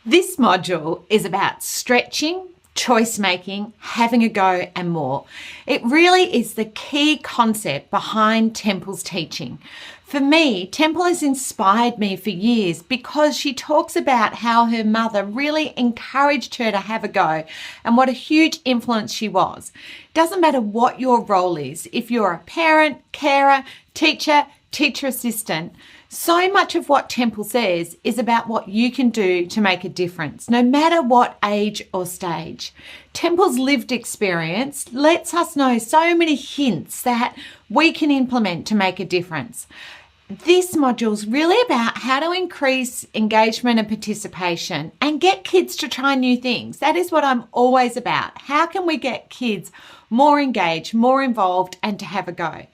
This module is about stretching, choice making, having a go, and more. It really is the key concept behind Temple's teaching. For me, Temple has inspired me for years because she talks about how her mother really encouraged her to have a go and what a huge influence she was. It doesn't matter what your role is, if you're a parent, carer, teacher, teacher assistant, so much of what Temple says is about what you can do to make a difference, no matter what age or stage. Temple's lived experience lets us know so many hints that we can implement to make a difference. This module is really about how to increase engagement and participation and get kids to try new things. That is what I'm always about. How can we get kids more engaged, more involved, and to have a go?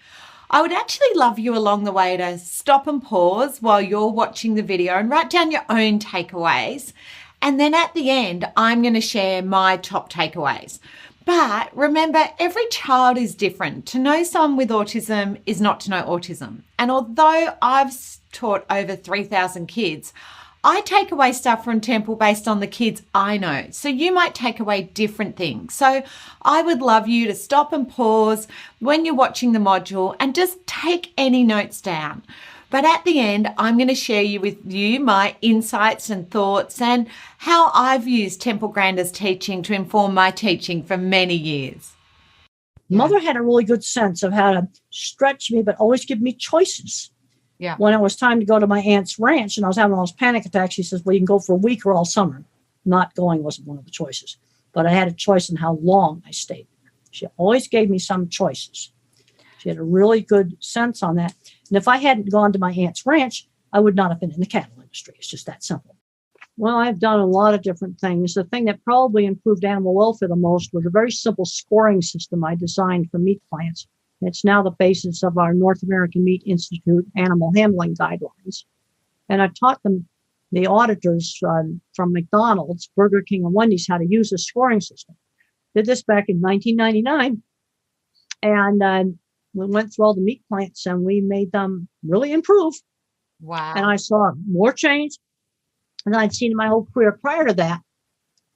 I would actually love you along the way to stop and pause while you're watching the video and write down your own takeaways. And then at the end, I'm going to share my top takeaways. But remember, every child is different. To know someone with autism is not to know autism. And although I've taught over 3,000 kids, I take away stuff from Temple based on the kids I know. So you might take away different things. So I would love you to stop and pause when you're watching the module and just take any notes down. But at the end, I'm going to share with you my insights and thoughts and how I've used Temple Grandin's teaching to inform my teaching for many years. Mother had a really good sense of how to stretch me, but always give me choices. Yeah. When it was time to go to my aunt's ranch and I was having all those panic attacks, she says, well, you can go for a week or all summer. Not going wasn't one of the choices, but I had a choice in how long I stayed there. She always gave me some choices. She had a really good sense on that. And if I hadn't gone to my aunt's ranch, I would not have been in the cattle industry. It's just that simple. Well, I've done a lot of different things. The thing that probably improved animal welfare the most was a very simple scoring system I designed for meat plants. It's now the basis of our North American Meat Institute animal handling guidelines. And I taught them, the auditors from McDonald's, Burger King, and Wendy's, how to use the scoring system. Did this back in 1999. And we went through all the meat plants and we made them really improve. Wow. And I saw more change than I'd seen in my whole career prior to that.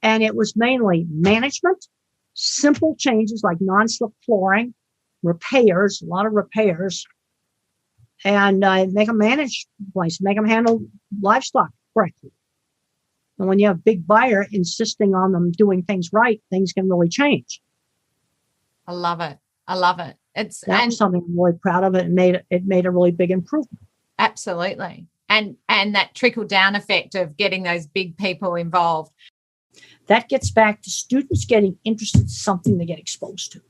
And it was mainly management, simple changes like non-slip flooring, repairs, a lot of repairs, and make them manage the place, make them handle livestock correctly. And when you have a big buyer insisting on them doing things right, things can really change. I love it. I love it. That's something I'm really proud of. It made a really big improvement. Absolutely. And that trickle down effect of getting those big people involved. That gets back to students getting interested in something they get exposed to.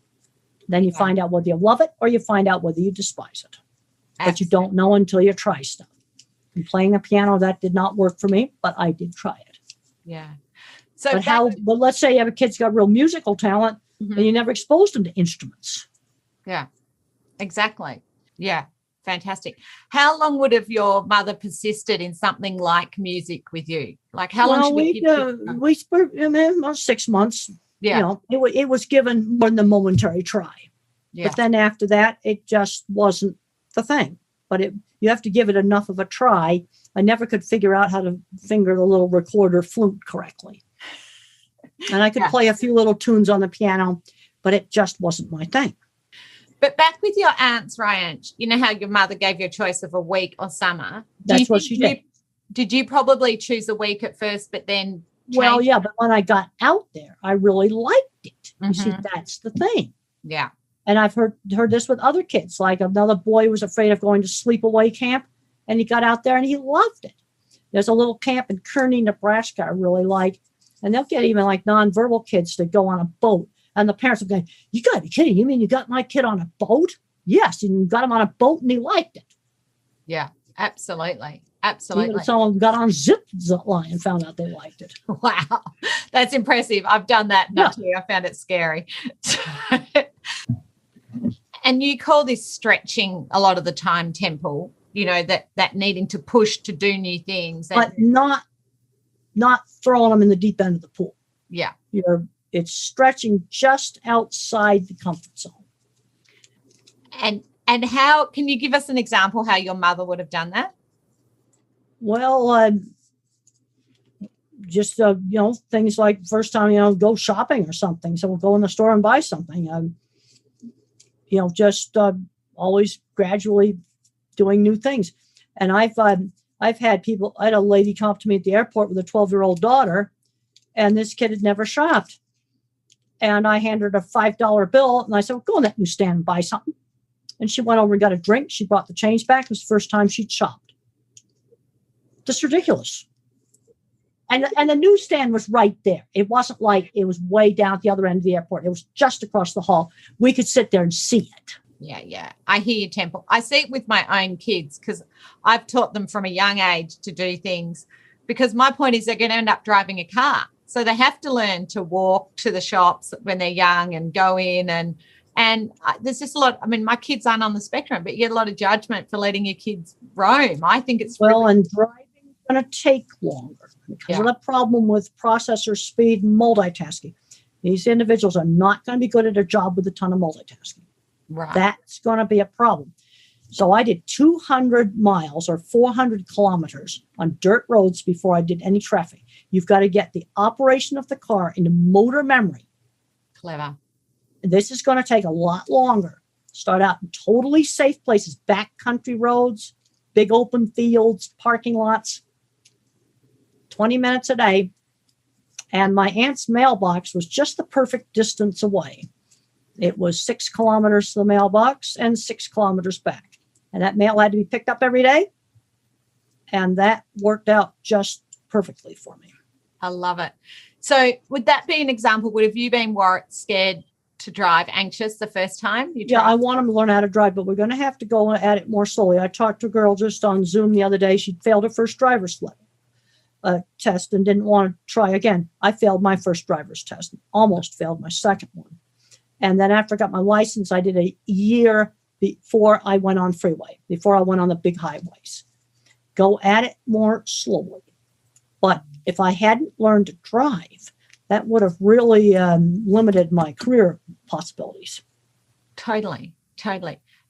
Then you find out whether you love it or you find out whether you despise it. Absolutely. But you don't know until you try stuff. And playing the piano, that did not work for me, but I did try it. Yeah. But let's say you have a kid's got real musical talent and you never exposed them to instruments. Yeah, exactly. Yeah. Fantastic. How long would have your mother persisted in something like music with you? Like how long? We spent about 6 months. Yeah. You know, it was given more than a momentary try. Yeah. But then after that, it just wasn't the thing. But you have to give it enough of a try. I never could figure out how to finger the little recorder flute correctly. And I could play a few little tunes on the piano, but it just wasn't my thing. But back with your aunt's ranch, you know how your mother gave you a choice of a week or summer? That's what she did. Did you probably choose a week at first, but then Well, yeah, but when I got out there, I really liked it. You see, that's the thing. Yeah. And I've heard this with other kids. Like another boy was afraid of going to sleepaway camp, and he got out there and he loved it. There's a little camp in Kearney, Nebraska I really like, and they'll get even like nonverbal kids to go on a boat. And the parents are going, you got to be kidding. You mean you got my kid on a boat? Yes, and you got him on a boat and he liked it. Yeah, absolutely. Absolutely. Even someone got on zip line and found out they liked it. Wow. That's impressive. I've done that. Too. I found it scary. And you call this stretching a lot of the time, Temple, you know, that needing to push to do new things. But not throwing them in the deep end of the pool. Yeah. It's stretching just outside the comfort zone. And how, can you give us an example how your mother would have done that? Well, just, things like first time, go shopping or something. So we'll go in the store and buy something. Just always gradually doing new things. And I've had people, I had a lady come up to me at the airport with a 12-year-old daughter, and this kid had never shopped. And I handed her a $5 bill, and I said, well, go on that newsstand and buy something. And she went over and got a drink. She brought the change back. It was the first time she'd shopped. Just ridiculous. And the newsstand was right there. It wasn't like it was way down at the other end of the airport. It was just across the hall. We could sit there and see it. Yeah. I hear you, Temple. I see it with my own kids because I've taught them from a young age to do things, because my point is they're going to end up driving a car. So they have to learn to walk to the shops when they're young and go in. And there's just a lot. I mean, my kids aren't on the spectrum, but you get a lot of judgment for letting your kids roam. I think it's and driving is going to take longer because of the problem with processor speed and multitasking. These individuals are not going to be good at a job with a ton of multitasking. Right. That's going to be a problem. So I did 200 miles or 400 kilometers on dirt roads before I did any traffic. You've got to get the operation of the car into motor memory. Clever. This is going to take a lot longer. Start out in totally safe places, backcountry roads, big open fields, parking lots, 20 minutes a day. And my aunt's mailbox was just the perfect distance away. It was 6 kilometers to the mailbox and 6 kilometers back. And that mail had to be picked up every day. And that worked out just perfectly for me. I love it. So would that be an example? Would have you been scared to drive, anxious the first time you tried? Yeah, I want them to learn how to drive, but we're going to have to go at it more slowly. I talked to a girl just on Zoom the other day. She failed her first driver's test and didn't want to try again. I failed my first driver's test, almost failed my second one. And then after I got my license, I did a year before I went on freeway, before I went on the big highways. Go at it more slowly. But if I hadn't learned to drive, that would have really limited my career possibilities. Totally.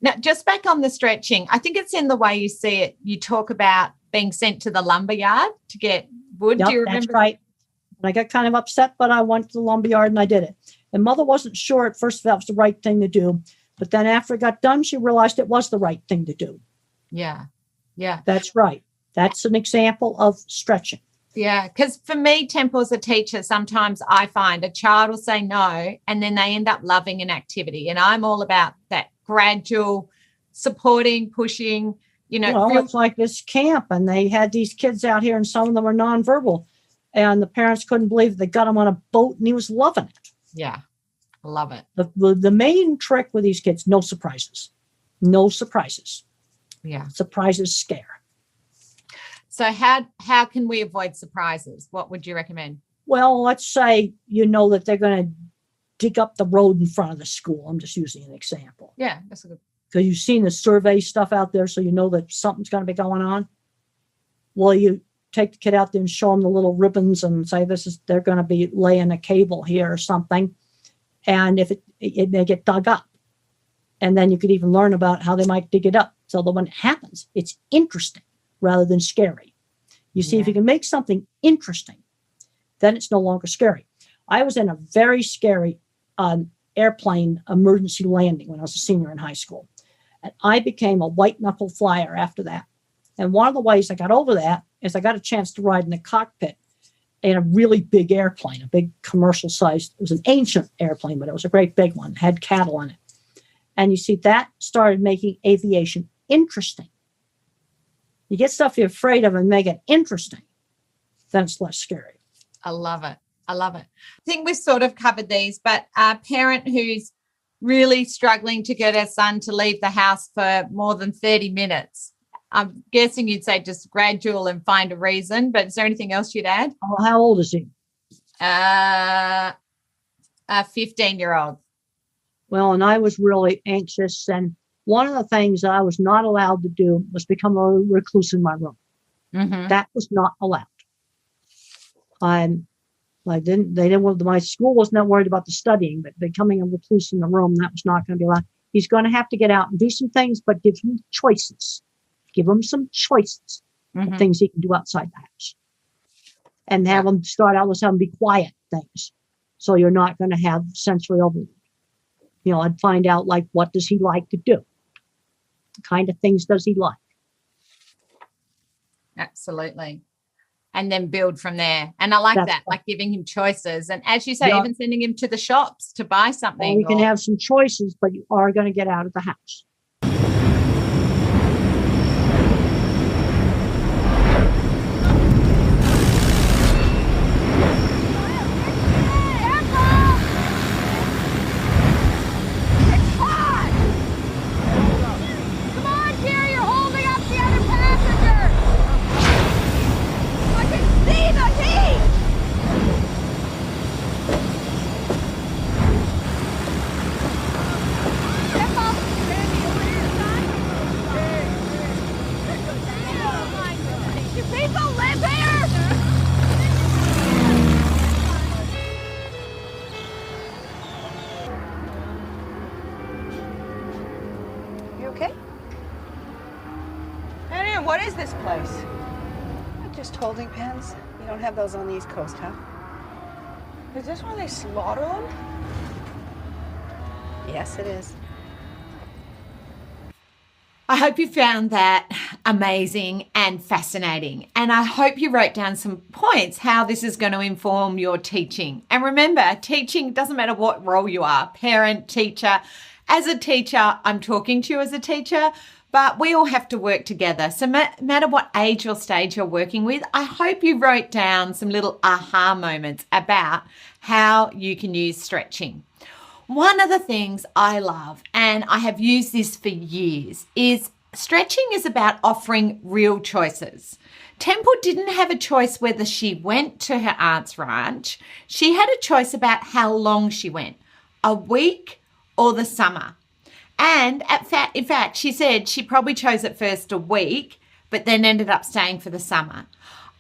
Now, just back on the stretching, I think it's in the way you see it. You talk about being sent to the lumberyard to get wood. Yep, do you remember? That's right. And I got kind of upset, but I went to the lumberyard and I did it. And Mother wasn't sure at first if that was the right thing to do. But then after it got done, she realized it was the right thing to do. Yeah. That's right. That's an example of stretching. Yeah, because for me, Temple, as a teacher, sometimes I find a child will say no and then they end up loving an activity. And I'm all about that gradual supporting, pushing, It's like this camp, and they had these kids out here and some of them were nonverbal. And the parents couldn't believe they got him on a boat and he was loving it. Yeah, I love it. The main trick with these kids, no surprises. No surprises. Yeah. Surprises scare. So how can we avoid surprises? What would you recommend? Well, let's say that they're going to dig up the road in front of the school. I'm just using an example. Yeah, that's a good. Because you've seen the survey stuff out there, so you know that something's going to be going on. Well, you take the kid out there and show them the little ribbons and say they're going to be laying a cable here or something. And if it may get dug up. And then you could even learn about how they might dig it up. So that when it happens, it's interesting rather than scary. You see, if you can make something interesting, then it's no longer scary. I was in a very scary airplane emergency landing when I was a senior in high school. And I became a white knuckle flyer after that. And one of the ways I got over that is I got a chance to ride in the cockpit in a really big airplane, a big commercial sized, it was an ancient airplane, but it was a great big one, had cattle in it. And you see, that started making aviation interesting. You get stuff you're afraid of and make it interesting, then it's less scary. I love it. I think we've sort of covered these, but a parent who's really struggling to get her son to leave the house for more than 30 minutes, I'm guessing you'd say just gradual and find a reason, but is there anything else you'd add? Oh, how old is he? A 15-year-old. Well, and I was really anxious, and one of the things I was not allowed to do was become a recluse in my room. Mm-hmm. That was not allowed. My school was not worried about the studying, but becoming a recluse in the room, that was not going to be allowed. He's going to have to get out and do some things, but give him choices. Give him some choices of things he can do outside the house. and have them start out with some be quiet things. So you're not going to have sensory overload. You know, I'd find out, like, what does he like to do? What kind of things does he like? Absolutely. And then build from there. And I like That's that, right. like giving him choices. And as you say, Yeah. even sending him to the shops to buy something. Or you can have some choices, but you are going to get out of the house. What is this place? Just holding pens. You don't have those on the East Coast, huh? Is this where they slaughter them? Yes, it is. I hope you found that amazing and fascinating. And I hope you wrote down some points how this is going to inform your teaching. And remember, teaching doesn't matter what role you are, parent, teacher. As a teacher, I'm talking to you as a teacher, but we all have to work together. So no matter what age or stage you're working with, I hope you wrote down some little aha moments about how you can use stretching. One of the things I love, and I have used this for years, is stretching is about offering real choices. Temple didn't have a choice whether she went to her aunt's ranch. She had a choice about how long she went, a week or the summer. And in fact, she said she probably chose at first a week, but then ended up staying for the summer.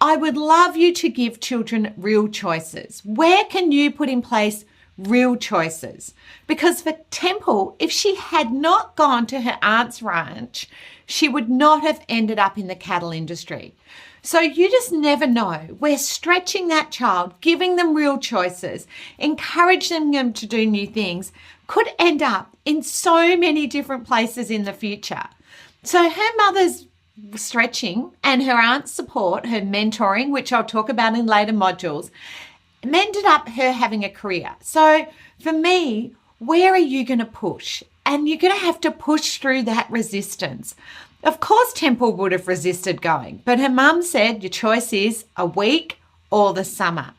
I would love you to give children real choices. Where can you put in place real choices? Because for Temple, if she had not gone to her aunt's ranch, she would not have ended up in the cattle industry. So you just never know. We're stretching that child, giving them real choices, encouraging them to do new things, could end up in so many different places in the future. So her mother's stretching and her aunt's support, her mentoring, which I'll talk about in later modules, ended up her having a career. So for me, where are you going to push? And you're going to have to push through that resistance. Of course, Temple would have resisted going, but her mum said your choice is a week or the summer.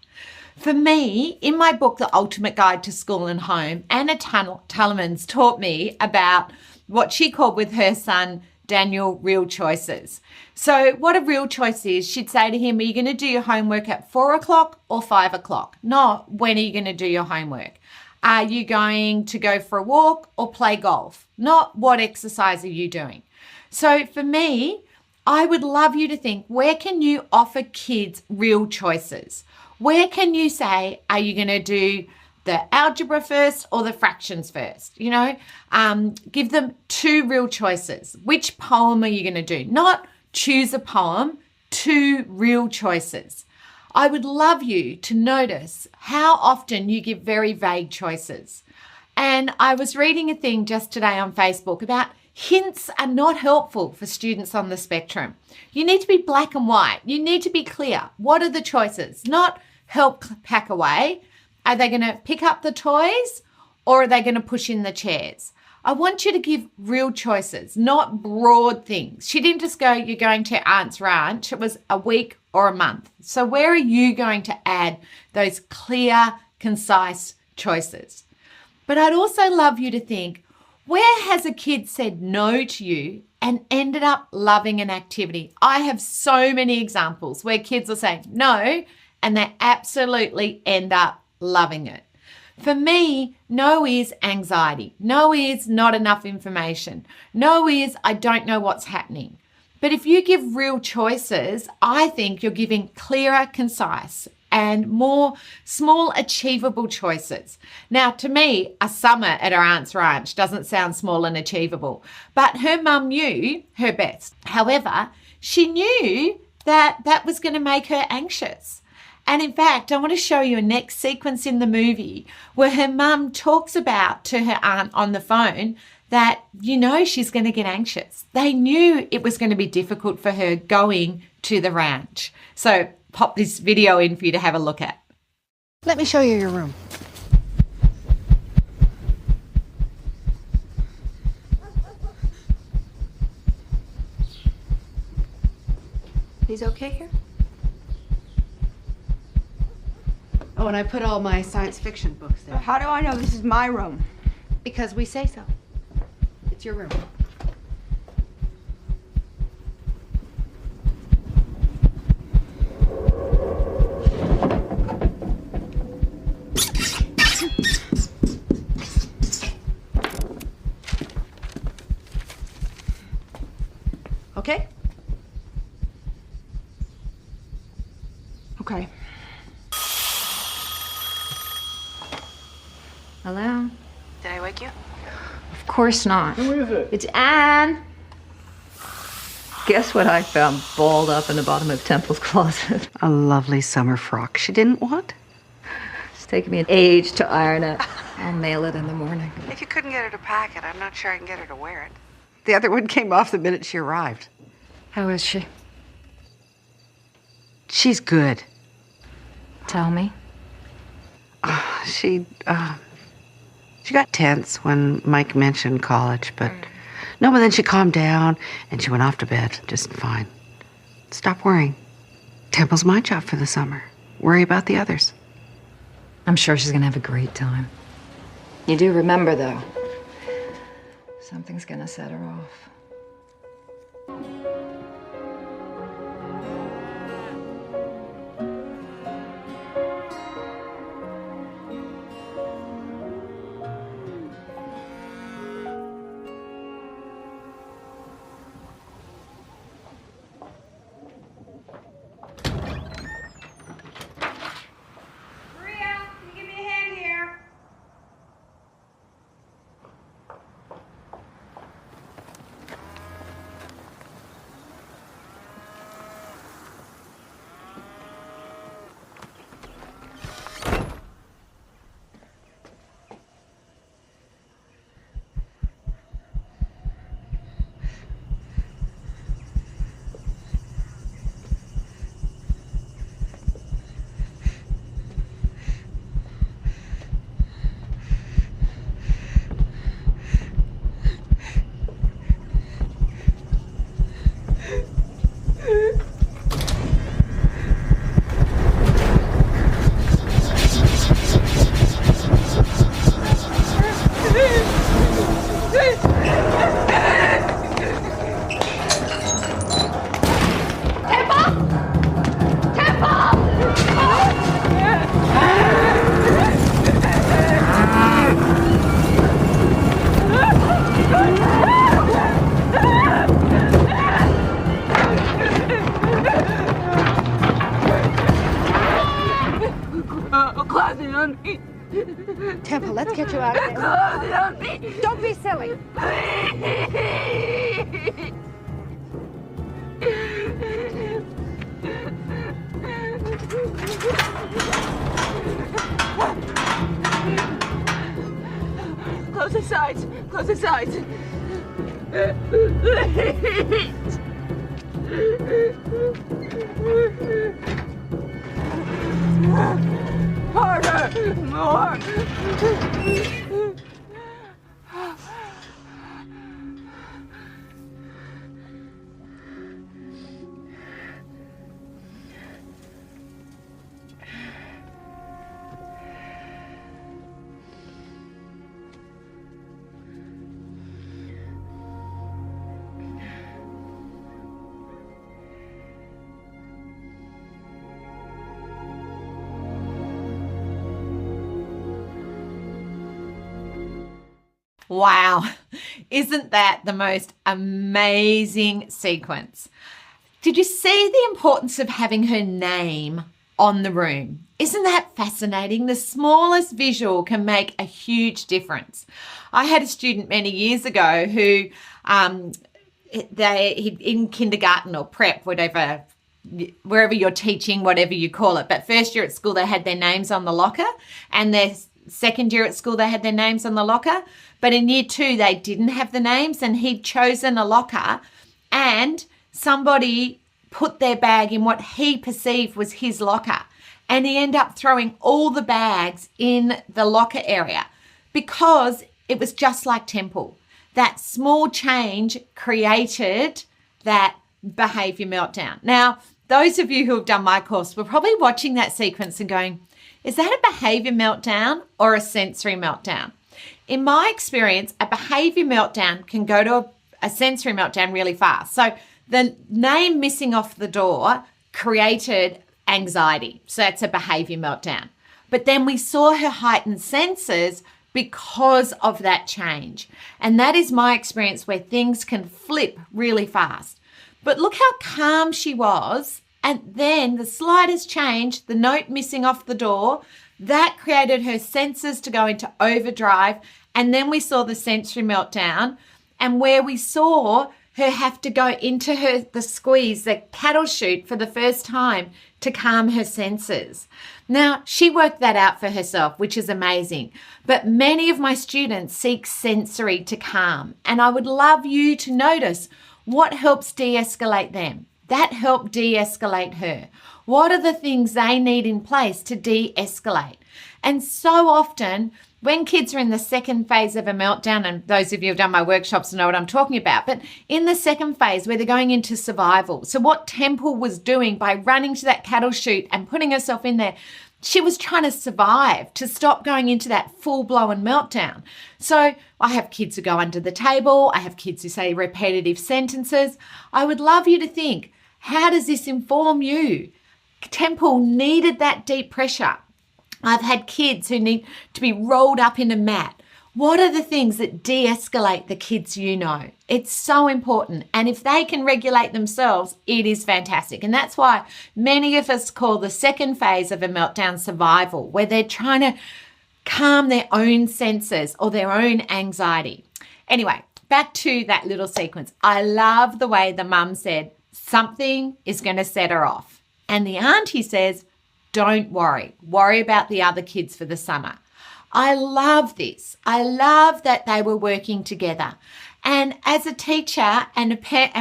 For me, in my book, The Ultimate Guide to School and Home, Anna Tullemans taught me about what she called with her son, Daniel, real choices. So what a real choice is, she'd say to him, are you going to do your homework at 4 o'clock or 5 o'clock? Not when are you going to do your homework? Are you going to go for a walk or play golf? Not what exercise are you doing? So for me, I would love you to think, where can you offer kids real choices? Where can you say, are you going to do the algebra first or the fractions first? You know, give them two real choices. Which poem are you going to do? Not choose a poem, two real choices. I would love you to notice how often you give very vague choices. And I was reading a thing just today on Facebook about hints are not helpful for students on the spectrum. You need to be black and white. You need to be clear. What are the choices? Not help pack away. Are they going to pick up the toys or are they going to push in the chairs? I want you to give real choices, not broad things. She didn't just go, you're going to Aunt's Ranch. It was a week or a month. So where are you going to add those clear, concise choices? But I'd also love you to think, where has a kid said no to you and ended up loving an activity? I have so many examples where kids will say no and they absolutely end up loving it. For me, no is anxiety. No is not enough information. No is I don't know what's happening. But if you give real choices, I think you're giving clearer, concise, and more small, achievable choices. Now, to me, a summer at her aunt's ranch doesn't sound small and achievable, but her mum knew her best. However, she knew that that was going to make her anxious. And in fact, I want to show you a next sequence in the movie where her mum talks about to her aunt on the phone that, she's going to get anxious. They knew it was going to be difficult for her going to the ranch. So pop this video in for you to have a look at. Let me show you your room. He's okay here? Oh, and I put all my science fiction books there. How do I know this is my room? Because we say so. It's your room. Okay? Okay. Hello? Did I wake you? Of course not. Who is it? It's Anne. Guess what I found balled up in the bottom of Temple's closet? A lovely summer frock she didn't want. It's taken me an age to iron it. I'll mail it in the morning. If you couldn't get her to pack it, I'm not sure I can get her to wear it. The other one came off the minute she arrived. How is she? She's good. Tell me. She got tense when Mike mentioned college, but no, but then she calmed down and she went off to bed just fine. Stop worrying. Temple's my job for the summer. Worry about the others. I'm sure she's gonna have a great time. You do remember, though, something's gonna set her off. Temple, let's get you out of there. Don't be silly. Close the sides. Close the sides. Harder! More! Wow, isn't that the most amazing sequence? Did you see the importance of having her name on the room? Isn't that fascinating? The smallest visual can make a huge difference. I had a student many years ago who in kindergarten or prep, whatever wherever you're teaching, whatever you call it. But first year at school, they had their names on the locker, and their second year at school, they had their names on the locker. But in year 2, they didn't have the names, and he'd chosen a locker, and somebody put their bag in what he perceived was his locker. And he ended up throwing all the bags in the locker area because it was just like Temple. That small change created that behavior meltdown. Now, those of you who have done my course were probably watching that sequence and going, is that a behavior meltdown or a sensory meltdown? In my experience, a behavior meltdown can go to a sensory meltdown really fast. So the name missing off the door created anxiety. So that's a behavior meltdown. But then we saw her heightened senses because of that change. And that is my experience where things can flip really fast. But look how calm she was. And then the slightest change, the note missing off the door, that created her senses to go into overdrive. And then we saw the sensory meltdown, and where we saw her have to go into the squeeze, the cattle chute for the first time to calm her senses. Now, she worked that out for herself, which is amazing. But many of my students seek sensory to calm. And I would love you to notice what helps de-escalate them. That helped de-escalate her. What are the things they need in place to de-escalate? And so often, when kids are in the second phase of a meltdown, and those of you who have done my workshops know what I'm talking about, but in the second phase where they're going into survival. So what Temple was doing by running to that cattle chute and putting herself in there, she was trying to survive, to stop going into that full-blown meltdown. So I have kids who go under the table. I have kids who say repetitive sentences. I would love you to think, how does this inform you? Temple needed that deep pressure. I've had kids who need to be rolled up in a mat. What are the things that de-escalate the kids you know? It's so important. And if they can regulate themselves, it is fantastic. And that's why many of us call the second phase of a meltdown survival, where they're trying to calm their own senses or their own anxiety. Anyway, back to that little sequence. I love the way the mum said, something is going to set her off. And the auntie says, don't worry. Worry about the other kids for the summer. I love this. I love that they were working together. And as a teacher and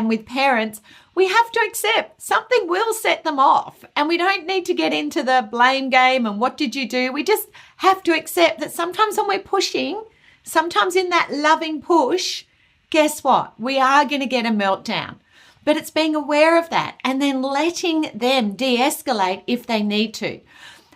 with parents, we have to accept something will set them off. And we don't need to get into the blame game and what did you do? We just have to accept that sometimes when we're pushing, sometimes in that loving push, guess what? We are going to get a meltdown. But it's being aware of that and then letting them de-escalate if they need to.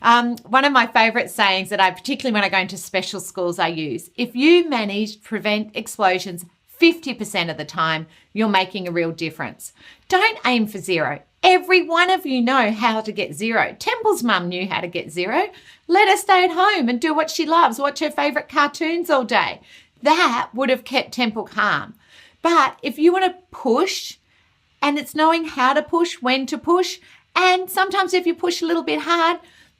One of my favorite sayings that particularly when I go into special schools, I use, if you manage to prevent explosions 50% of the time, you're making a real difference. Don't aim for 0. Every one of you know how to get 0. Temple's mum knew how to get 0. Let her stay at home and do what she loves, watch her favorite cartoons all day. That would have kept Temple calm. But if you want to push, and it's knowing how to push, when to push, and sometimes if you push a little bit hard,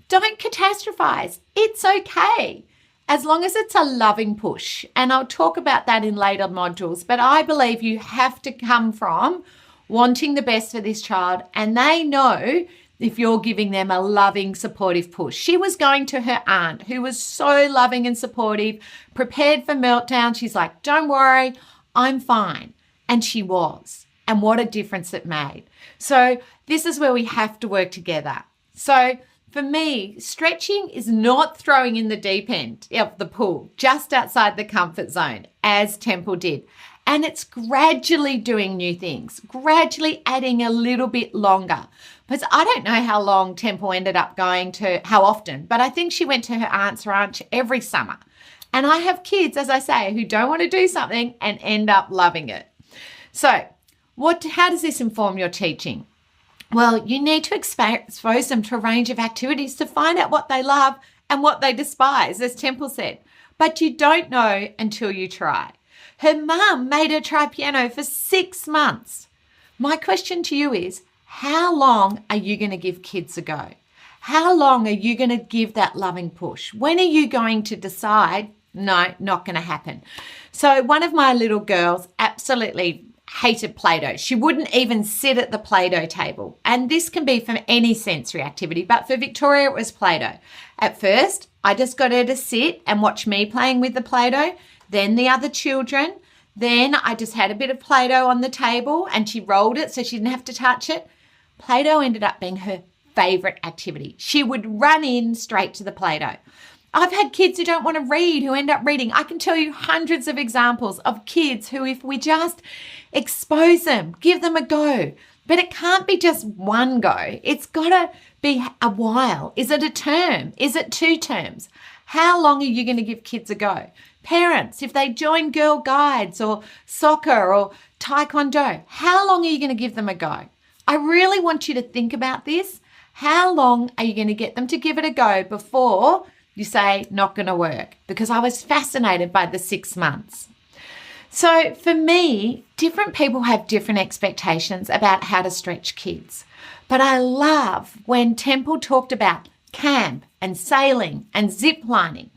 don't catastrophize. It's okay, as long as it's a loving push. And I'll talk about that in later modules, but I believe you have to come from wanting the best for this child, and they know if you're giving them a loving, supportive push. She was going to her aunt, who was so loving and supportive, prepared for meltdown. She's like, don't worry, I'm fine. And she was. And what a difference it made. So this is where we have to work together. So for me, stretching is not throwing in the deep end of the pool, just outside the comfort zone, as Temple did. And it's gradually doing new things, gradually adding a little bit longer. Because I don't know how long Temple ended up going to, how often, but I think she went to her aunt's ranch every summer. And I have kids, as I say, who don't want to do something and end up loving it. So how does this inform your teaching? Well, you need to expose them to a range of activities to find out what they love and what they despise, as Temple said. But you don't know until you try. Her mum made her try piano for 6 months. My question to you is, how long are you going to give kids a go? How long are you going to give that loving push? When are you going to decide, no, not going to happen? So one of my little girls absolutely hated Play-Doh. She wouldn't even sit at the Play-Doh table. And this can be from any sensory activity, but for Victoria, it was Play-Doh. At first, I just got her to sit and watch me playing with the Play-Doh, then the other children. Then I just had a bit of Play-Doh on the table and she rolled it so she didn't have to touch it. Play-Doh ended up being her favourite activity. She would run in straight to the Play-Doh. I've had kids who don't want to read, who end up reading. I can tell you hundreds of examples of kids who, if we just expose them, give them a go, but it can't be just one go. It's got to be a while. Is it a term? Is it 2 terms? How long are you going to give kids a go? Parents, if they join Girl Guides or soccer or taekwondo, how long are you going to give them a go? I really want you to think about this. How long are you going to get them to give it a go before you say, not going to work? Because I was fascinated by the 6 months. So for me, different people have different expectations about how to stretch kids. But I love when Temple talked about camp and sailing and zip lining,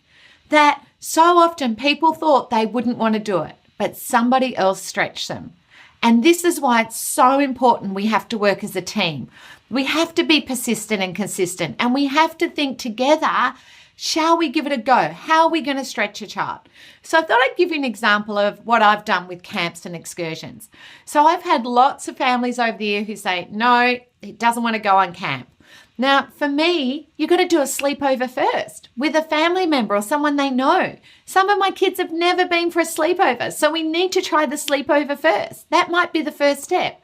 that so often people thought they wouldn't want to do it, but somebody else stretched them. And this is why it's so important we have to work as a team. We have to be persistent and consistent, and we have to think together, shall we give it a go? How are we going to stretch a child? So I thought I'd give you an example of what I've done with camps and excursions. So I've had lots of families over the year who say, no, it doesn't want to go on camp. Now, for me, you've got to do a sleepover first with a family member or someone they know. Some of my kids have never been for a sleepover, so we need to try the sleepover first. That might be the first step.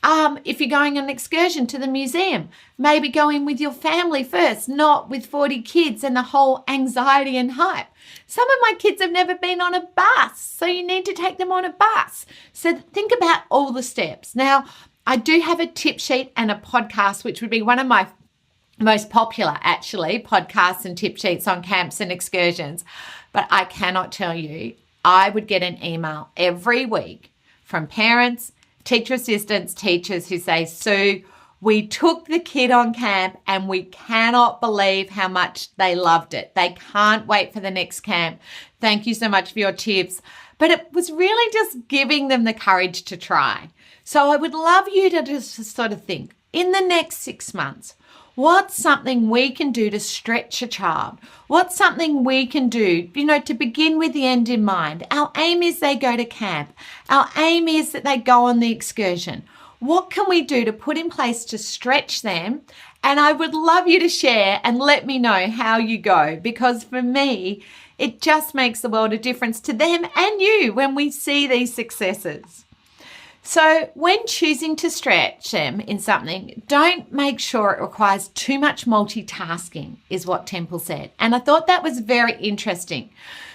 If you're going on an excursion to the museum, maybe go in with your family first, not with 40 kids and the whole anxiety and hype. Some of my kids have never been on a bus, so you need to take them on a bus. So think about all the steps. Now, I do have a tip sheet and a podcast, which would be one of my most popular, actually, podcasts and tip sheets on camps and excursions. But I cannot tell you, I would get an email every week from parents, teacher assistants, teachers who say, Sue, we took the kid on camp and we cannot believe how much they loved it. They can't wait for the next camp. Thank you so much for your tips. But it was really just giving them the courage to try. So I would love you to just sort of think, in the next 6 months, what's something we can do to stretch a child? What's something we can do, to begin with the end in mind? Our aim is they go to camp. Our aim is that they go on the excursion. What can we do to put in place to stretch them? And I would love you to share and let me know how you go, because for me, it just makes the world of difference to them and you when we see these successes. So when choosing to stretch them in something, don't make sure it requires too much multitasking, is what Temple said. And I thought that was very interesting.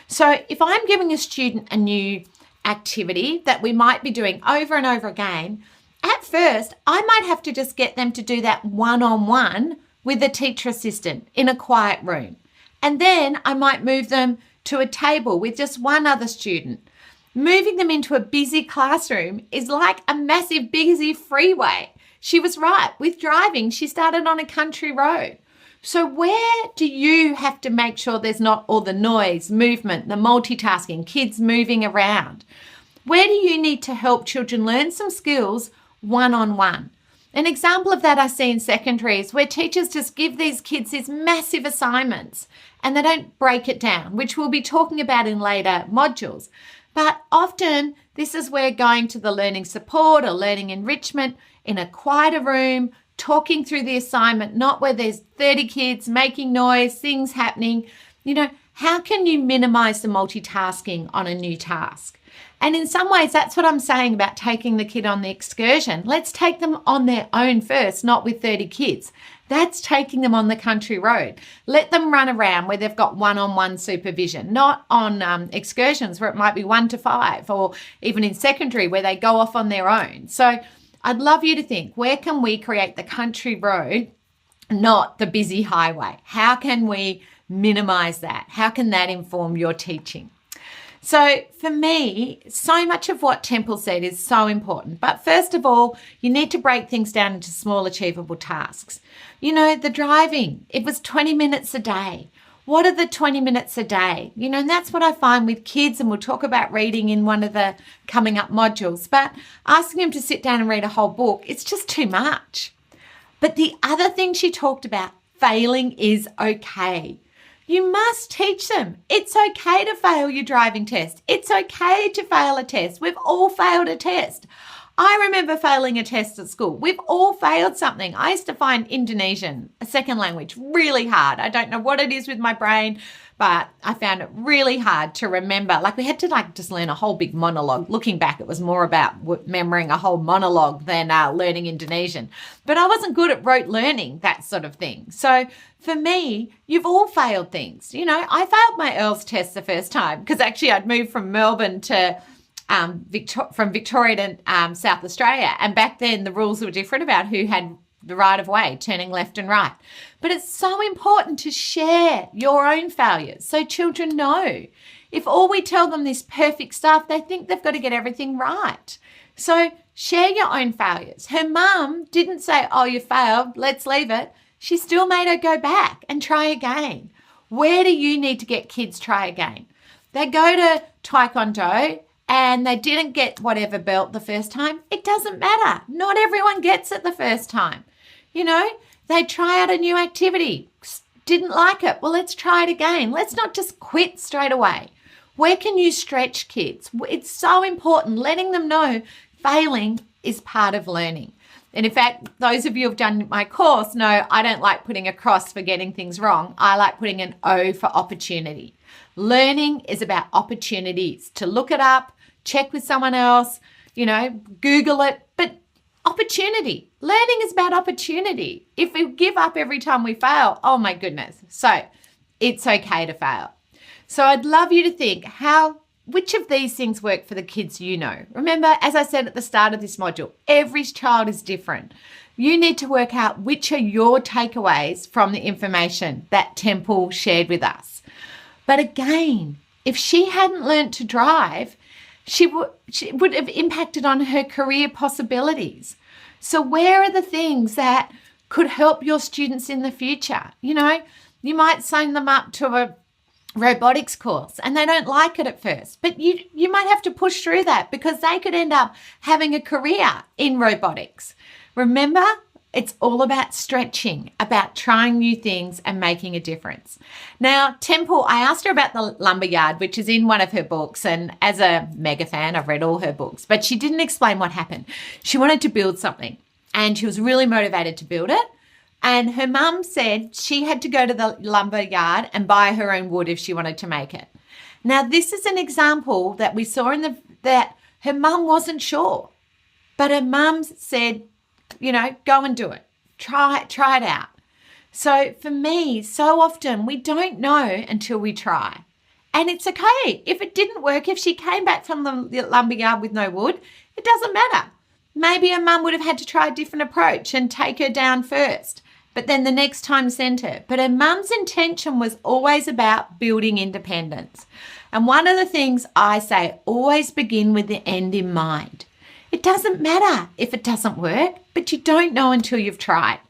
So if I'm giving a student a new activity that we might be doing over and over again, at first, I might have to just get them to do that one-on-one with a teacher assistant in a quiet room. And then I might move them to a table with just one other student. Moving them into a busy classroom is like a massive busy freeway. She was right. With driving, she started on a country road. So where do you have to make sure there's not all the noise, movement, the multitasking, kids moving around? Where do you need to help children learn some skills one-on-one? An example of that I see in secondary is where teachers just give these kids these massive assignments and they don't break it down, which we'll be talking about in later modules. But often this is where going to the learning support or learning enrichment in a quieter room, talking through the assignment, not where there's 30 kids making noise, things happening. How can you minimize the multitasking on a new task? And in some ways, that's what I'm saying about taking the kid on the excursion. Let's take them on their own first, not with 30 kids. That's taking them on the country road. Let them run around where they've got one-on-one supervision, not on excursions where it might be 1 to 5, or even in secondary where they go off on their own. So I'd love you to think, where can we create the country road, not the busy highway? How can we minimize that? How can that inform your teaching? So for me, so much of what Temple said is so important. But first of all, you need to break things down into small achievable tasks. The driving, it was 20 minutes a day. What are the 20 minutes a day? You know, and that's what I find with kids, and we'll talk about reading in one of the coming up modules, but asking them to sit down and read a whole book, it's just too much. But the other thing she talked about, failing is okay. You must teach them. It's okay to fail your driving test. It's okay to fail a test. We've all failed a test. I remember failing a test at school. We've all failed something. I used to find Indonesian, a second language, really hard. I don't know what it is with my brain, but I found it really hard to remember. Like we had to just learn a whole big monologue. Looking back, it was more about remembering a whole monologue than learning Indonesian. But I wasn't good at rote learning, that sort of thing. So for me, you've all failed things. You know, I failed my Earls test the first time because actually I'd moved from Melbourne to from Victoria to South Australia. And back then the rules were different about who had the right of way, turning left and right. But it's so important to share your own failures so children know. If all we tell them this perfect stuff, they think they've got to get everything right. So share your own failures. Her mum didn't say, oh, you failed, let's leave it. She still made her go back and try again. Where do you need to get kids try again? They go to Taekwondo and they didn't get whatever belt the first time. It doesn't matter. Not everyone gets it the first time. You know, they try out a new activity, didn't like it. Well, let's try it again. Let's not just quit straight away. Where can you stretch kids? It's so important letting them know failing is part of learning. And in fact, those of you who've done my course know I don't like putting a cross for getting things wrong. I like putting an O for opportunity. Learning is about opportunities to look it up, check with someone else, you know, Google it, but opportunity. Learning is about opportunity. If we give up every time we fail, oh my goodness. So it's okay to fail. So I'd love you to think which of these things work for the kids you know. Remember, as I said at the start of this module, every child is different. You need to work out which are your takeaways from the information that Temple shared with us. But again, if she hadn't learnt to drive, she would have impacted on her career possibilities. So where are the things that could help your students in the future? You know, you might sign them up to a robotics course and they don't like it at first, but you might have to push through that because they could end up having a career in robotics. Remember, it's all about stretching, about trying new things and making a difference. Now, Temple, I asked her about the lumberyard, which is in one of her books. And as a mega fan, I've read all her books, but she didn't explain what happened. She wanted to build something and she was really motivated to build it. And her mum said she had to go to the lumberyard and buy her own wood if she wanted to make it. Now, this is an example that we saw that her mum wasn't sure, but her mum said, you know, go and do it. Try it out. So for me, so often we don't know until we try. And it's okay. If it didn't work, if she came back from the lumberyard with no wood, it doesn't matter. Maybe her mum would have had to try a different approach and take her down first, but then the next time send her. But her mum's intention was always about building independence. And one of the things I say, always begin with the end in mind. It doesn't matter if it doesn't work, but you don't know until you've tried.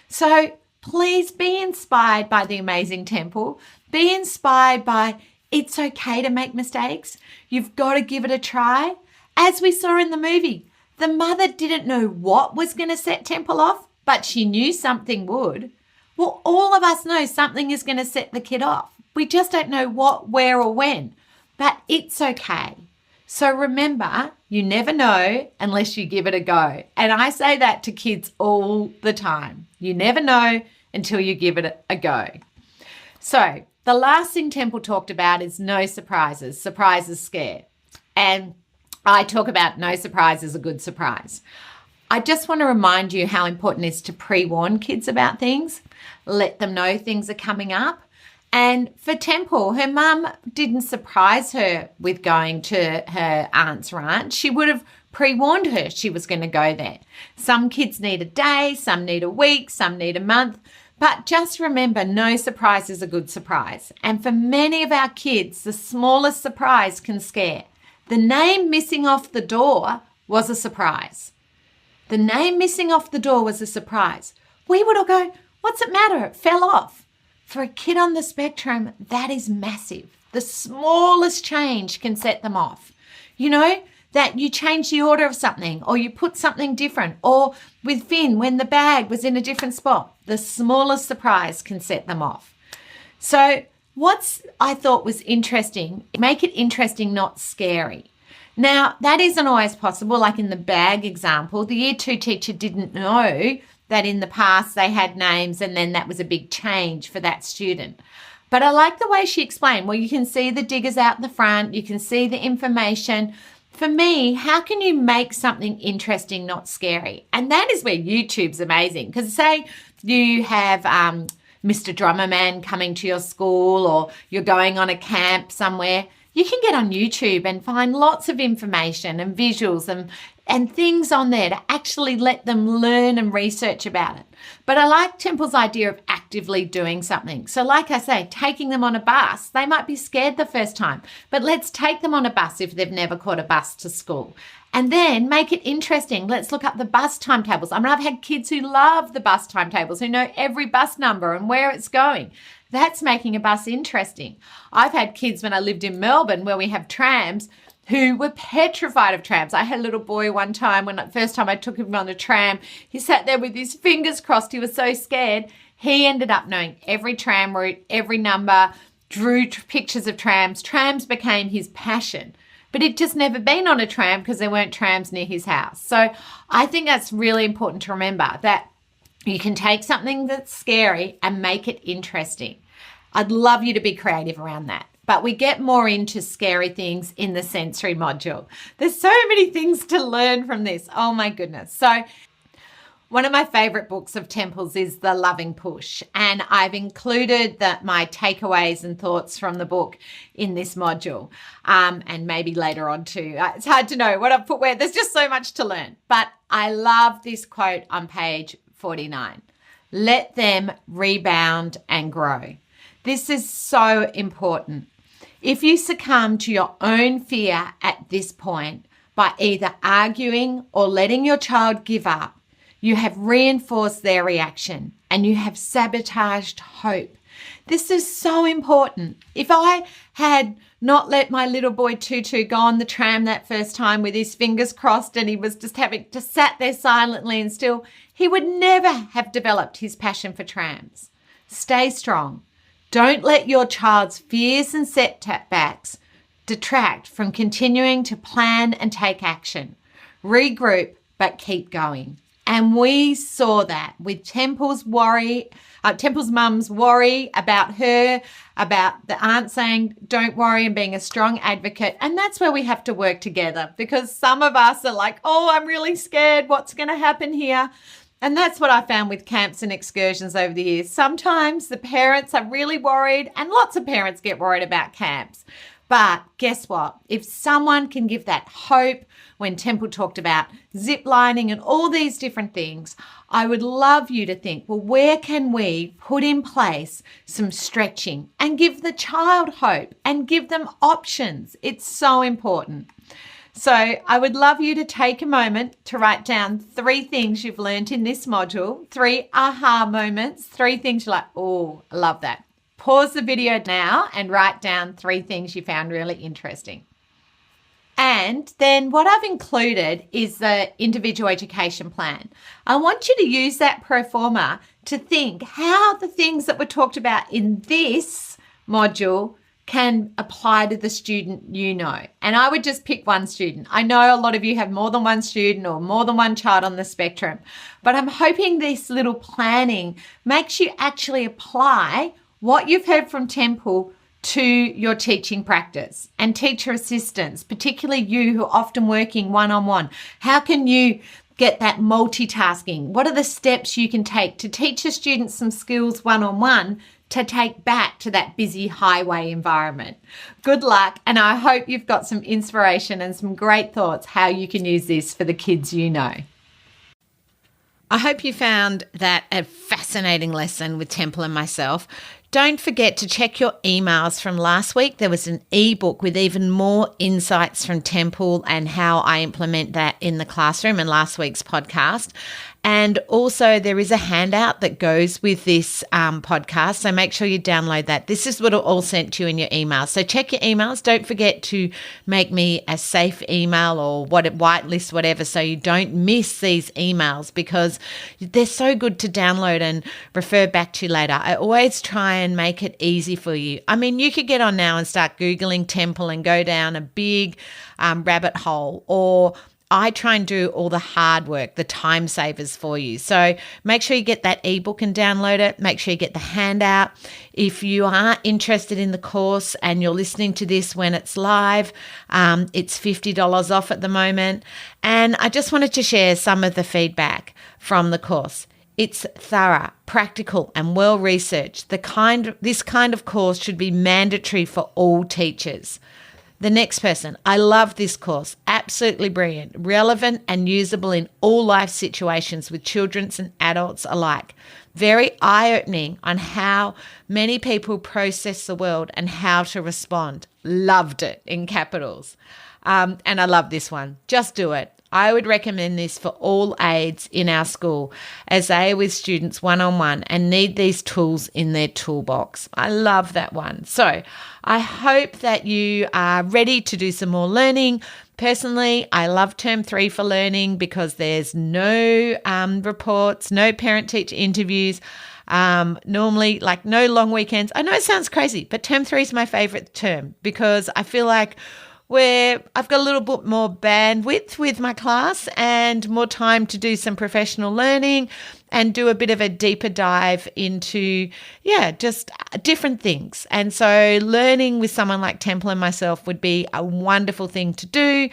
So please be inspired by the amazing Temple. Be inspired by it's okay to make mistakes. You've got to give it a try. As we saw in the movie, the mother didn't know what was going to set Temple off, but she knew something would. Well, all of us know something is going to set the kid off. We just don't know what, where, or when, but it's okay. So remember, you never know unless you give it a go. And I say that to kids all the time. You never know until you give it a go. So the last thing Temple talked about is no surprises. Surprises scare. And I talk about no surprise is a good surprise. I just want to remind you how important it is to pre-warn kids about things. Let them know things are coming up. And for Temple, her mum didn't surprise her with going to her aunt's ranch. She would have pre-warned her she was going to go there. Some kids need a day, some need a week, some need a month. But just remember, no surprise is a good surprise. And for many of our kids, the smallest surprise can scare. The name missing off the door was a surprise. The name missing off the door was a surprise. We would all go, what's it matter? It fell off. For a kid on the spectrum, that is massive. The smallest change can set them off. You know, that you change the order of something or you put something different, or with Finn, when the bag was in a different spot, the smallest surprise can set them off. So I thought was interesting, make it interesting, not scary. Now, that isn't always possible. Like in the bag example, the year 2 teacher didn't know that in the past they had names, and then that was a big change for that student. But I like the way she explained, well, you can see the diggers out the front, you can see the information. For me, how can you make something interesting, not scary? And that is where YouTube's amazing. Because say you have Mr. Drummerman coming to your school, or you're going on a camp somewhere, you can get on YouTube and find lots of information and visuals and things on there to actually let them learn and research about it. But I like Temple's idea of actively doing something. So like I say, taking them on a bus, they might be scared the first time, but let's take them on a bus if they've never caught a bus to school. And then make it interesting. Let's look up the bus timetables. I mean, I've had kids who love the bus timetables, who know every bus number and where it's going. That's making a bus interesting. I've had kids when I lived in Melbourne where we have trams who were petrified of trams. I had a little boy one time, first time I took him on a tram, he sat there with his fingers crossed. He was so scared. He ended up knowing every tram route, every number, drew pictures of trams. Trams became his passion. But he'd just never been on a tram because there weren't trams near his house. So I think that's really important to remember, that you can take something that's scary and make it interesting. I'd love you to be creative around that. But we get more into scary things in the sensory module. There's so many things to learn from this. Oh my goodness. So one of my favorite books of Temple's is The Loving Push. And I've included my takeaways and thoughts from the book in this module. And maybe later on too. It's hard to know what I've put where. There's just so much to learn. But I love this quote on page 49. Let them rebound and grow. This is so important. If you succumb to your own fear at this point by either arguing or letting your child give up, you have reinforced their reaction and you have sabotaged hope. This is so important. If I had not let my little boy Tutu go on the tram that first time with his fingers crossed and he was just sat there silently and still, he would never have developed his passion for trams. Stay strong. Don't let your child's fears and setbacks detract from continuing to plan and take action. Regroup, but keep going. And we saw that with Temple's mum's worry about her, about the aunt saying, don't worry, and being a strong advocate. And that's where we have to work together, because some of us are like, oh, I'm really scared. What's going to happen here? And that's what I found with camps and excursions over the years. Sometimes the parents are really worried, and lots of parents get worried about camps. But guess what? If someone can give that hope, when Temple talked about zip lining and all these different things, I would love you to think, well, where can we put in place some stretching and give the child hope and give them options? It's so important. So I would love you to take a moment to write down 3 things you've learned in this module, 3 aha moments, 3 things you're like, oh, I love that. Pause the video now and write down 3 things you found really interesting. And then what I've included is the individual education plan. I want you to use that pro forma to think how the things that were talked about in this module can apply to the student you know. And I would just pick one student. I know a lot of you have more than one student or more than one child on the spectrum, but I'm hoping this little planning makes you actually apply what you've heard from Temple to your teaching practice and teacher assistants, particularly you who are often working one-on-one. How can you get that multitasking? What are the steps you can take to teach your students some skills one-on-one to take back to that busy highway environment? Good luck, and I hope you've got some inspiration and some great thoughts how you can use this for the kids you know. I hope you found that a fascinating lesson with Temple and myself. Don't forget to check your emails from last week. There was an ebook with even more insights from Temple and how I implement that in the classroom in last week's podcast. And also there is a handout that goes with this podcast. So make sure you download that. This is what will all sent to you in your email. So check your emails. Don't forget to make me a safe email or whitelist, whatever, so you don't miss these emails because they're so good to download and refer back to later. I always try and make it easy for you. I mean, you could get on now and start Googling temple and go down a big rabbit hole, or I try and do all the hard work, the time savers for you. So make sure you get that ebook and download it. Make sure you get the handout. If you are interested in the course and you're listening to this when it's live, it's $50 off at the moment. And I just wanted to share some of the feedback from the course. It's thorough, practical, and well-researched. This kind of course should be mandatory for all teachers. The next person, I love this course. Absolutely brilliant, relevant and usable in all life situations with children and adults alike. Very eye-opening on how many people process the world and how to respond. Loved it in capitals. And I love this one. Just do it. I would recommend this for all aides in our school as they are with students one-on-one and need these tools in their toolbox. I love that one. So I hope that you are ready to do some more learning. Personally, I love term 3 for learning because there's no reports, no parent-teacher interviews. Normally, like no long weekends. I know it sounds crazy, but term 3 is my favorite term because I feel like where I've got a little bit more bandwidth with my class and more time to do some professional learning and do a bit of a deeper dive into, just different things. And so learning with someone like Temple and myself would be a wonderful thing to do.